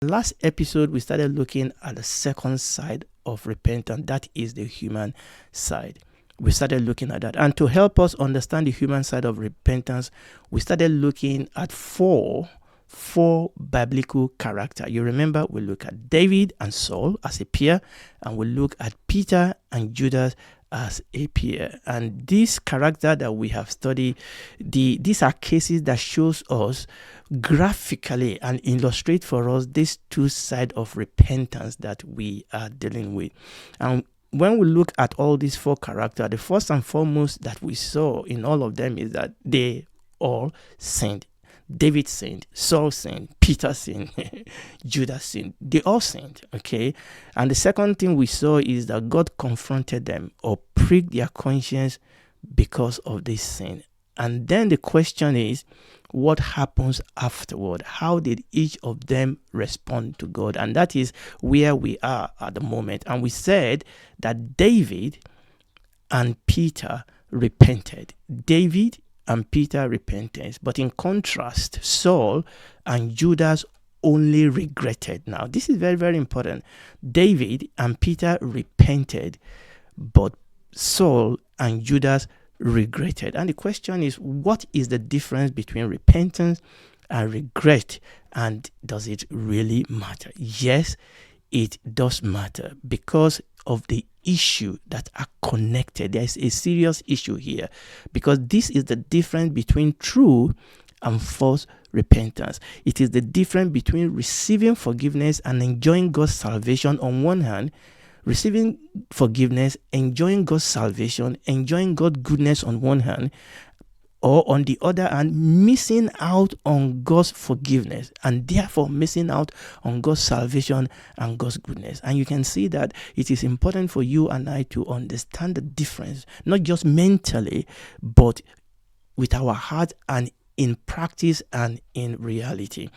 Last episode, we started looking at the second side of repentance, that is the human side. We started looking at that. And to help us understand the human side of repentance, we started looking at four biblical characters. You remember, we look at David and Saul as a peer, and we look at Peter and Judas as a peer. And this character that we have studied, these are cases that shows us graphically and illustrate for us these two sides of repentance that we are dealing with. And when we look at all these four characters, the first and foremost that we saw in all of them is that they all sinned. David sinned, Saul sinned, Peter sinned, Judas sinned. They all sinned, okay? And the second thing we saw is that God confronted them or pricked their conscience because of this sin. And then the question is, what happens afterward? How did each of them respond to God? And that is where we are at the moment. And we said that David and Peter repented. David and Peter repented. But in contrast, Saul and Judas only regretted. Now, this is very, very important. David and Peter repented, but Saul and Judas regretted. And the question is, what is the difference between repentance and regret? And does it really matter? Yes, it does matter because of the issue that are connected. There is a serious issue here because this is the difference between true and false repentance. It is the difference between receiving forgiveness and enjoying God's salvation on one hand, receiving forgiveness, enjoying God's salvation, enjoying God's goodness on one hand, or on the other hand, missing out on God's forgiveness and therefore missing out on God's salvation and God's goodness. And you can see that it is important for you and I to understand the difference, not just mentally, but with our heart and in practice and in reality.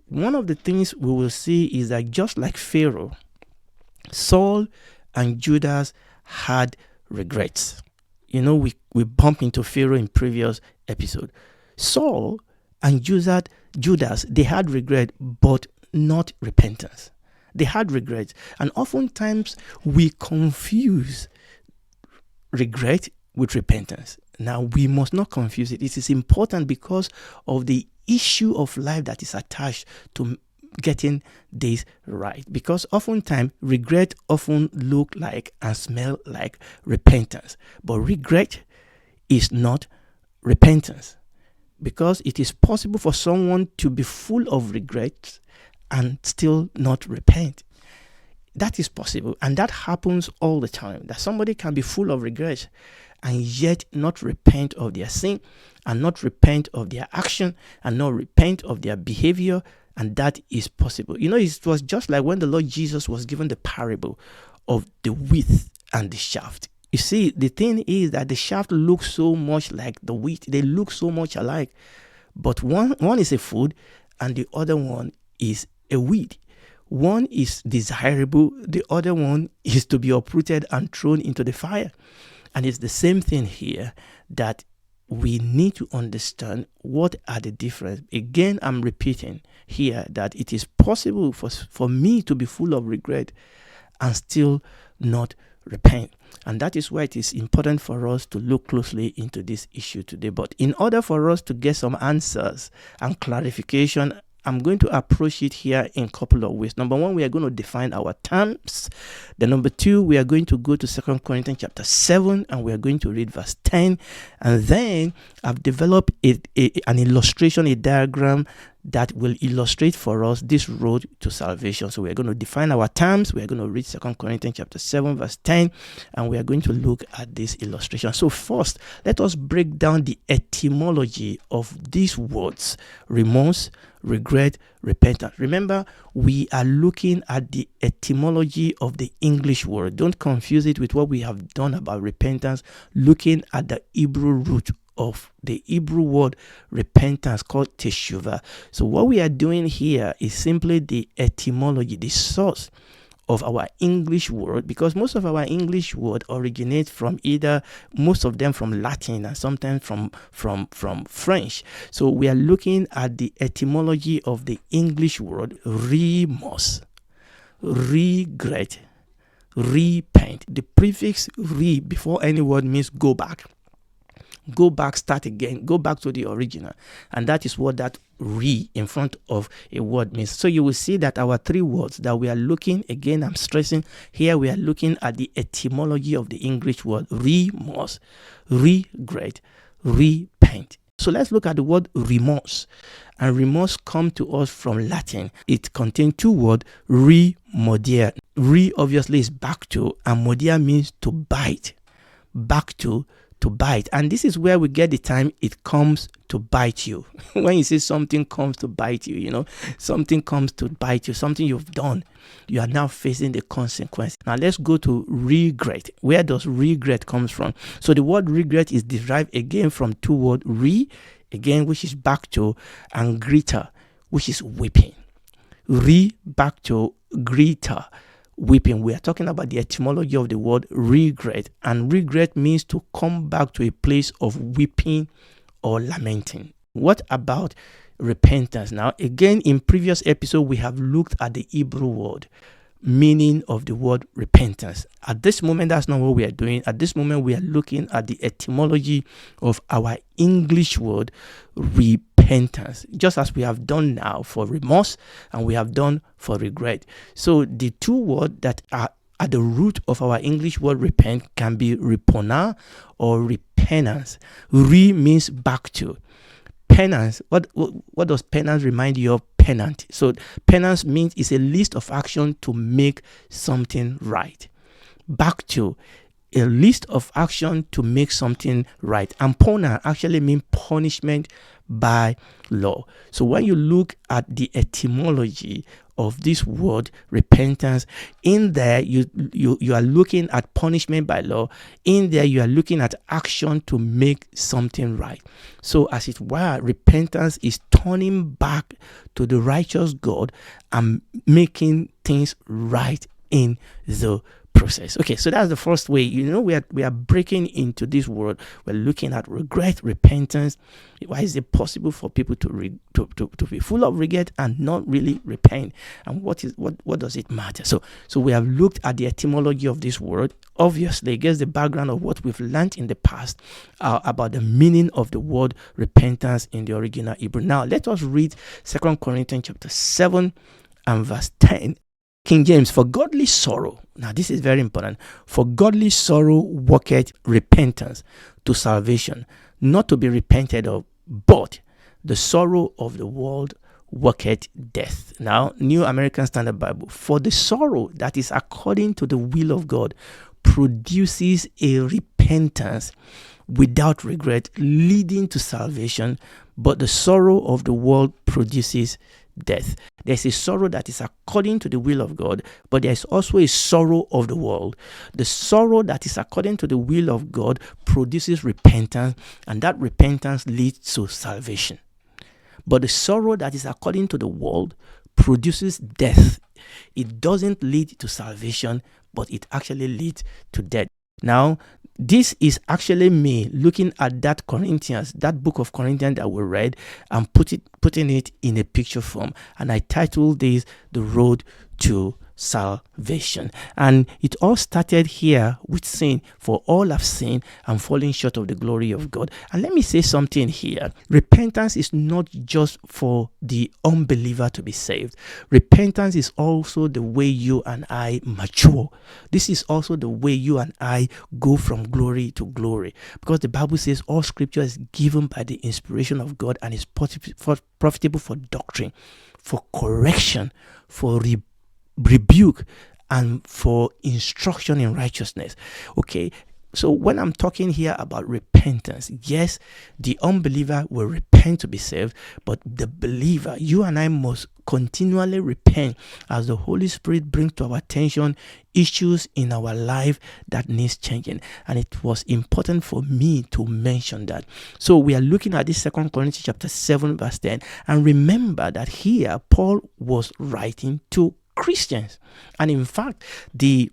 One of the things we will see is that just like Pharaoh, Saul and Judas had regrets. You know, we bumped into Pharaoh in previous episode. Saul and Judas, they had regret, but not repentance. They had regrets. And oftentimes we confuse regret with repentance. Now, we must not confuse it. It is important because of the issue of life that is attached to getting this right, because oftentimes regret often look like and smell like repentance, but regret is not repentance, because it is possible for someone to be full of regret and still not repent. That is possible, and that happens all the time, that somebody can be full of regret and yet not repent of their sin and not repent of their action and not repent of their behavior. And that is possible. You know, it was just like when the Lord Jesus was given the parable of the wheat and the shaft. You see, the thing is that the shaft looks so much like the wheat. They look so much alike. But one is a food and the other one is a weed. One is desirable. The other one is to be uprooted and thrown into the fire. And it's the same thing here, that we need to understand what are the difference. Again, I'm repeating here that it is possible for me to be full of regret and still not repent. And that is why it is important for us to look closely into this issue today. But in order for us to get some answers and clarification, I'm going to approach it here in a couple of ways. Number one, we are going to define our terms. Then number two, we are going to go to 2 Corinthians chapter 7 and we are going to read verse 10. And then I've developed an illustration, a diagram that will illustrate for us this road to salvation. So we are going to define our terms. We are going to read 2 Corinthians chapter 7 verse 10 and we are going to look at this illustration. So first, let us break down the etymology of these words: remorse, regret, repentance. Remember, we are looking at the etymology of the English word. Don't confuse it with what we have done about repentance, looking at the Hebrew root of the Hebrew word repentance, called teshuvah. So what we are doing here is simply the etymology, the source of our English word, because most of our English word originate from most of them from Latin and sometimes from French. So we are looking at the etymology of the English word remorse, regret, repent. The prefix re before any word means go back. Go back, start again, go back to the original. And that is what that re in front of a word means. So you will see that our three words that we are looking, again, I'm stressing here, we are looking at the etymology of the English word remorse, regret, repent. So let's look at the word remorse. And remorse come to us from Latin. It contains two words, remordia. Re obviously is back to, and mordia means to bite. Back to bite. And this is where we get the time it comes to bite you. When you say something comes to bite you, something comes to bite you, something you've done, you are now facing the consequence. Now let's go to regret. Where does regret comes from? So the word regret is derived again from two words, again, which is back to, and grita, which is weeping. Back to, grita, weeping. We are talking about the etymology of the word regret, and regret means to come back to a place of weeping or lamenting. What about repentance? Now, again, in previous episode, we have looked at the Hebrew word meaning of the word repentance. At this moment, that's not what we are doing. At this moment, we are looking at the etymology of our English word repentance, just as we have done now for remorse and we have done for regret. So the two words that are at the root of our English word repent can be repona or repentance. Re means back to. Penance, what does penance remind you of? Penant. So penance means it's a list of action to make something right. Back to, a list of action to make something right. And pona actually means punishment by law. So when you look at the etymology of this word repentance, in there you are looking at punishment by law. In there you are looking at action to make something right. So as it were, repentance is turning back to the righteous God and making things right in the process. Okay, so that's the first way. We are breaking into this word. We're looking at regret, repentance. Why is it possible for people to be full of regret and not really repent? And what does it matter? So we have looked at the etymology of this word. Obviously, against the background of what we've learned in the past about the meaning of the word repentance in the original Hebrew. Now, let us read 2 Corinthians chapter 7 and verse 10. King James, for godly sorrow, now this is very important, for godly sorrow worketh repentance to salvation, not to be repented of, but the sorrow of the world worketh death. Now, New American Standard Bible, for the sorrow that is according to the will of God produces a repentance without regret, leading to salvation, but the sorrow of the world produces death. There's a sorrow that is according to the will of God, but there's also a sorrow of the world. The sorrow that is according to the will of God produces repentance, and that repentance leads to salvation. But the sorrow that is according to the world produces death. It doesn't lead to salvation, but it actually leads to death. Now, this is actually me looking at that book of Corinthians that we read, and putting it in a picture form. And I titled this The Road to Salvation. And it all started here with sin. For all have sinned and fallen short of the glory of God. And let me say something here. Repentance is not just for the unbeliever to be saved. Repentance is also the way you and I mature. This is also the way you and I go from glory to glory. Because the Bible says all scripture is given by the inspiration of God and is profitable for doctrine, for correction, for rebuke, and for instruction in righteousness. Okay, so when I'm talking here about repentance, yes, the unbeliever will repent to be saved, but the believer, you and I, must continually repent as the Holy Spirit brings to our attention issues in our life that needs changing. And it was important for me to mention that. So we are looking at this 2 Corinthians chapter 7 verse 10, and remember that here Paul was writing to Christians. And in fact, the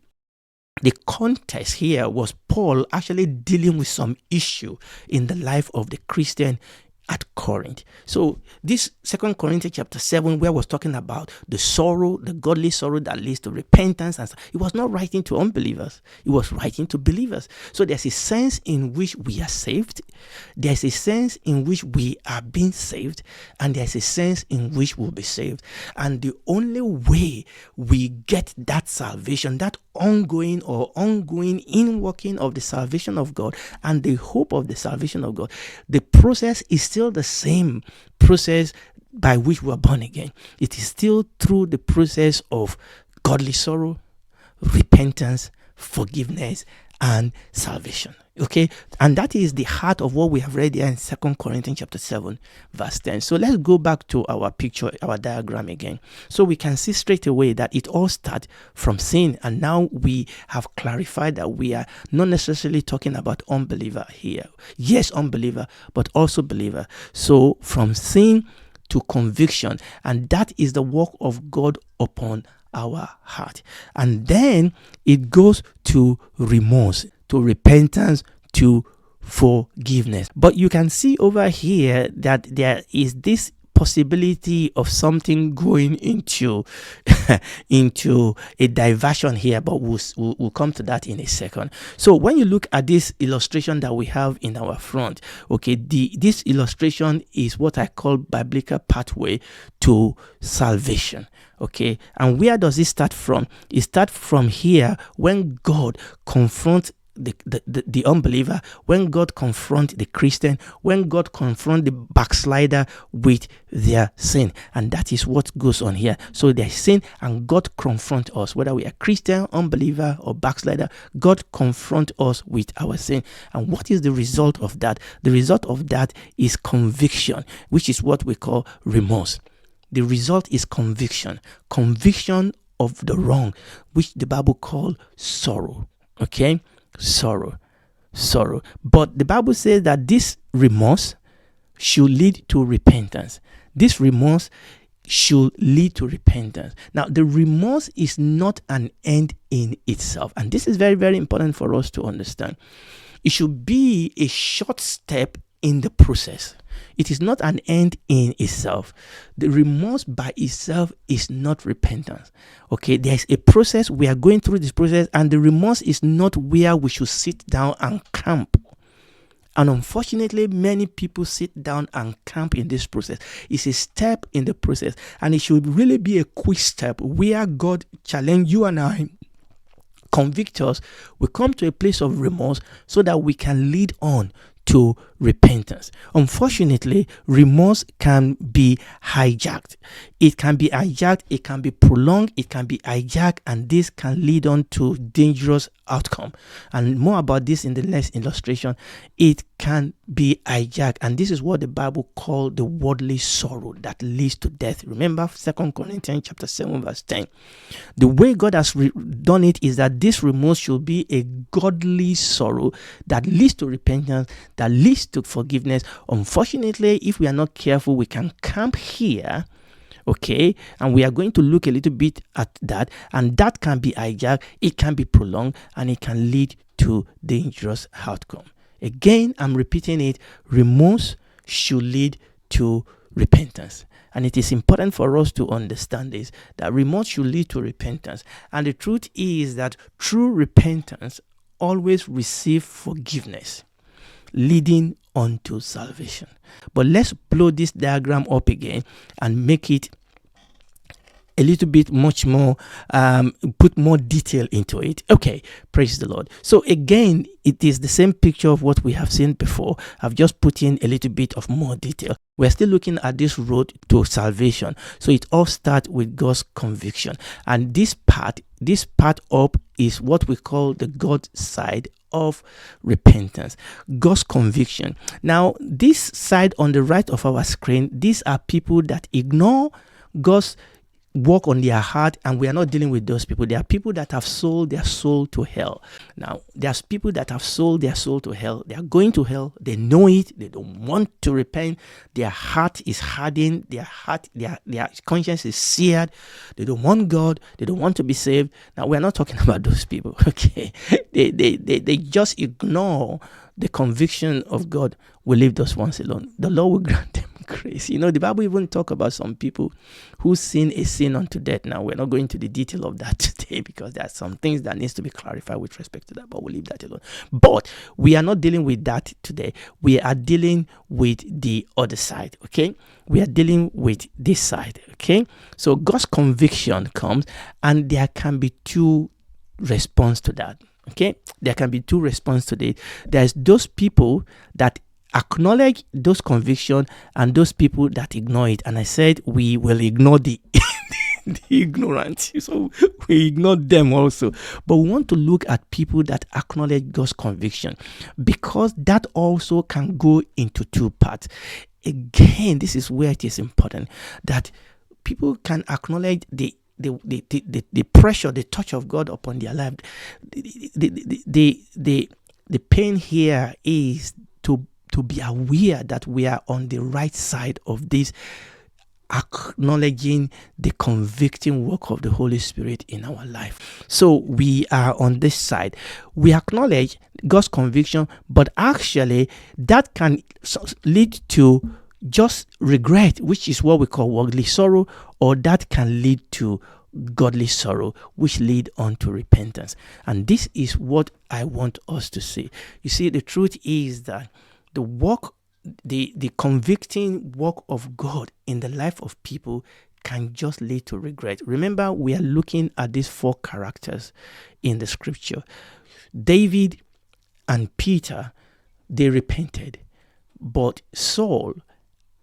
context here was Paul actually dealing with some issue in the life of the Christian at Corinth. So this 2 Corinthians chapter 7, where I was talking about the sorrow, the godly sorrow that leads to repentance, and it was not writing to unbelievers, it was writing to believers. So there's a sense in which we are saved, there's a sense in which we are being saved, and there's a sense in which we'll be saved. And the only way we get that salvation, that ongoing inworking of the salvation of God and the hope of the salvation of God, the process is still the same process by which we are born again. It is still through the process of godly sorrow, repentance, forgiveness, and salvation. Okay, and that is the heart of what we have read here in 2 Corinthians chapter 7 verse 10. So let's go back to our picture, our diagram again, so we can see straight away that it all starts from sin. And now we have clarified that we are not necessarily talking about unbeliever here. Yes, unbeliever, but also believer. So from sin to conviction, and that is the work of God upon our heart. And then it goes to remorse, to repentance, to forgiveness. But you can see over here that there is this possibility of something going into into a diversion here, but we'll come to that in a second. So when you look at this illustration that we have in our front, okay, this illustration is what I call biblical pathway to salvation. Okay, and where does it start from? It starts from here when God confronts the unbeliever, when God confronts the Christian, when God confronts the backslider with their sin. And that is what goes on here. So there's sin and God confronts us, whether we are Christian, unbeliever, or backslider. God confronts us with our sin. And what is the result of that? The result of that is conviction, which is what we call remorse. The result is conviction of the wrong, which the Bible calls sorrow. Okay, sorrow. But the Bible says that this remorse should lead to repentance. This remorse should lead to repentance. Now, the remorse is not an end in itself, and this is very, very important for us to understand. It should be a short step in the process. It is not an end in itself. The remorse by itself is not repentance. Okay, there's a process. We are going through this process, and the remorse is not where we should sit down and camp. And unfortunately, many people sit down and camp in this process. It's a step in the process, and it should really be a quick step where God challenges you and I, convict us. We come to a place of remorse so that we can lead on to repentance. Unfortunately, remorse can be hijacked. It can be hijacked, it can be prolonged, it can be hijacked, and this can lead on to dangerous outcome. And more about this in the next illustration. It can be hijacked, and this is what the Bible calls the worldly sorrow that leads to death. Remember 2 Corinthians chapter 7 verse 10. The way God has done it is that this remorse should be a godly sorrow that leads to repentance, that leads to forgiveness. Unfortunately, if we are not careful, we can camp here, okay, and we are going to look a little bit at that, and that can be hijacked, it can be prolonged, and it can lead to dangerous outcome. Again, I'm repeating it, remorse should lead to repentance. And it is important for us to understand this, that remorse should lead to repentance. And the truth is that true repentance always receives forgiveness, leading unto salvation. But let's blow this diagram up again and make it a little bit much more, put more detail into it. Okay, praise the Lord. So again, it is the same picture of what we have seen before. I've just put in a little bit of more detail. We're still looking at this road to salvation. So it all starts with God's conviction. And this part up is what we call the God side of repentance, God's conviction. Now, this side on the right of our screen, these are people that ignore God's work on their heart, and we are not dealing with those people. There are people that have sold their soul to hell. Now, there's people that have sold their soul to hell. They are going to hell. They know it. They don't want to repent. Their heart is hardened. Their conscience is seared. They don't want God. They don't want to be saved. Now, we're not talking about those people, okay? They just ignore the conviction of God. We leave those ones alone. The Lord will grant them grace. The Bible even talk about some people who sin a sin unto death. Now, we're not going to the detail of that today because there are some things that needs to be clarified with respect to that, but we'll leave that alone. But we are not dealing with that today. We are dealing with the other side, okay? We are dealing with this side, okay? So God's conviction comes, and there can be two responses to that, okay? There can be two responses to it. There's those people that acknowledge those convictions and those people that ignore it. And I said we will ignore the ignorant. So we ignore them also. But we want to look at people that acknowledge God's conviction, because that also can go into two parts. Again, this is where it is important that people can acknowledge the pressure, the touch of God upon their life. The pain here is to be aware that we are on the right side of this, acknowledging the convicting work of the Holy Spirit in our life. So we are on this side. We acknowledge God's conviction, but actually that can lead to just regret, which is what we call worldly sorrow, or that can lead to godly sorrow, which lead on to repentance. And this is what I want us to see. You see, the truth is that the work, the convicting work of God in the life of people can just lead to regret. Remember, we are looking at these four characters in the scripture. David and Peter, they repented. But Saul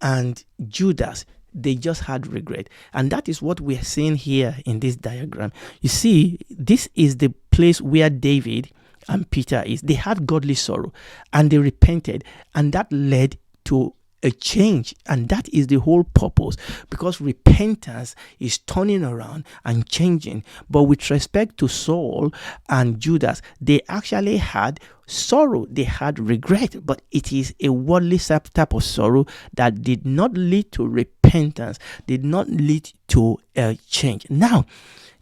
and Judas, they just had regret. And that is what we are seeing here in this diagram. You see, this is the place where David and Peter is. They had godly sorrow and they repented, and that led to a change. And that is the whole purpose, because repentance is turning around and changing. But with respect to Saul and Judas, they actually had sorrow, they had regret, but it is a worldly type of sorrow that did not lead to repentance, did not lead to a change. Now,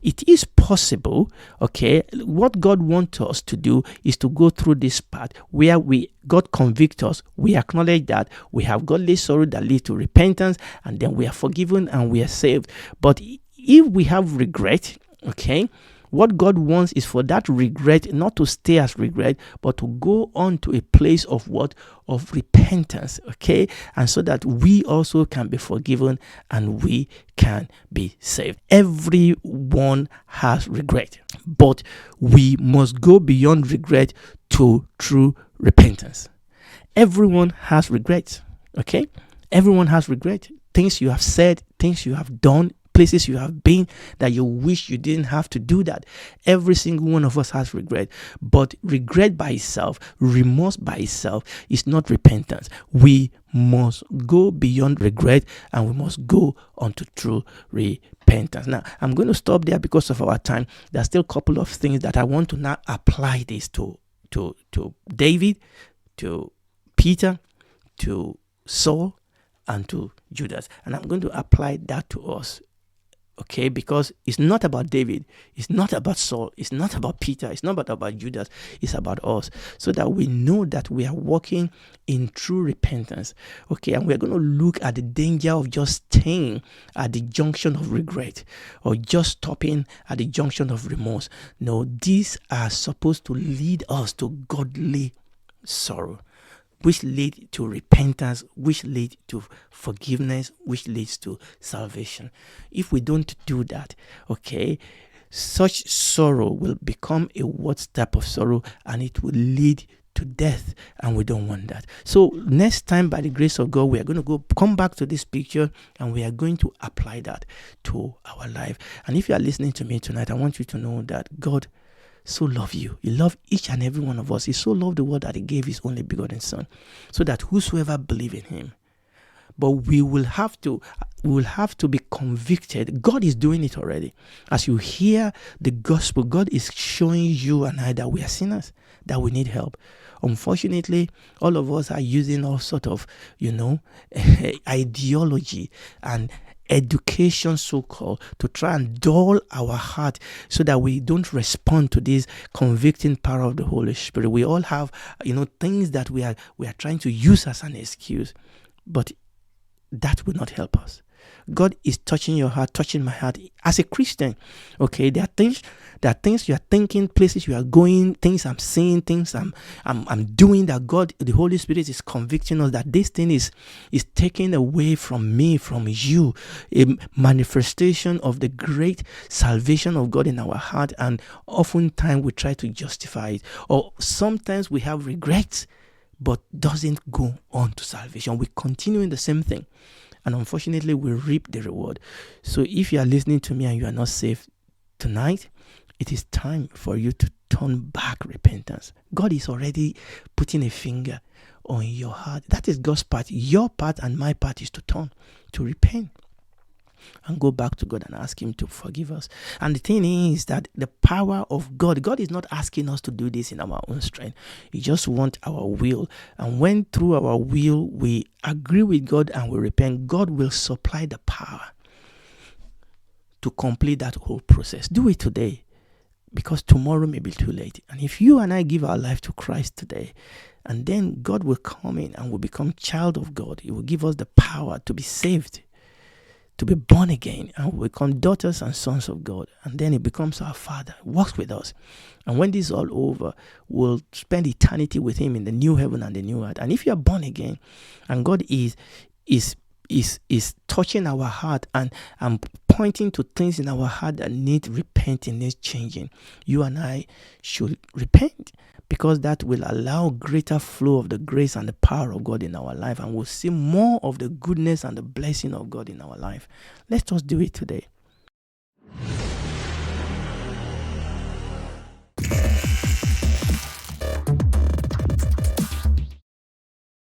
it is possible, okay, what God wants us to do is to go through this path where God convicts us, we acknowledge that we have godly sorrow that leads to repentance, and then we are forgiven and we are saved. But if we have regret, okay, what God wants is for that regret not to stay as regret, but to go on to a place of what? Of repentance, okay? And so that we also can be forgiven and we can be saved. Everyone has regret, but we must go beyond regret to true repentance. Everyone has regret, okay? Everyone has regret. Things you have said, things you have done, places you have been that you wish you didn't have to do that. Every single one of us has regret. But regret by itself, remorse by itself, is not repentance. We must go beyond regret and we must go on to true repentance. Now, I'm going to stop there because of our time. There's still a couple of things that I want to now apply this to David, to Peter, to Saul, and to Judas. And I'm going to apply that to us. Okay, because it's not about David, it's not about Saul, it's not about Peter, it's not about Judas, it's about us, so that we know that we are walking in true repentance. Okay, and we're going to look at the danger of just staying at the junction of regret or just stopping at the junction of remorse. No, these are supposed to lead us to godly sorrow, which lead to repentance, which lead to forgiveness, which leads to salvation. If we don't do that, okay, such sorrow will become a worse type of sorrow, and it will lead to death, and we don't want that. So next time, by the grace of God, we are going to come back to this picture, and we are going to apply that to our life. And if you are listening to me tonight, I want you to know that God so love you. He loved each and every one of us. He so loved the world that he gave his only begotten son, so that whosoever believe in him. But we will have to, we will have to be convicted. God is doing it already. As you hear the gospel, God is showing you and I that we are sinners, that we need help. Unfortunately, all of us are using all sort of, ideology and education, so-called, to try and dull our heart so that we don't respond to this convicting power of the Holy Spirit. We all have, things that we are trying to use as an excuse, but that will not help us. God is touching your heart, touching my heart as a Christian. Okay, there are things you are thinking, places you are going, things I'm seeing, things I'm doing, that God, the Holy Spirit, is convicting us that this thing is taken away from me, from you, a manifestation of the great salvation of God in our heart. And oftentimes we try to justify it, or sometimes we have regrets, but doesn't go on to salvation. We continue in the same thing, and unfortunately we reap the reward. So if you are listening to me and you are not saved tonight, it is time for you to turn back, repentance. God is already putting a finger on your heart. That is God's part. Your part and my part is to turn, to repent, and go back to God and ask Him to forgive us. And the thing is that the power of God is not asking us to do this in our own strength. He just wants our will. And when through our will we agree with God and we repent, God will supply the power to complete that whole process. Do it today, because tomorrow may be too late. And if you and I give our life to Christ today, and then God will come in and will become child of God. He will give us the power to be saved, to be born again, and we become daughters and sons of God. And then He becomes our Father, works with us. And when this is all over, we'll spend eternity with Him in the new heaven and the new earth. And if you are born again, and God is touching our heart and pointing to things in our heart that need repenting, need changing, you and I should repent, because that will allow greater flow of the grace and the power of God in our life, and we'll see more of the goodness and the blessing of God in our life. Let us do it today.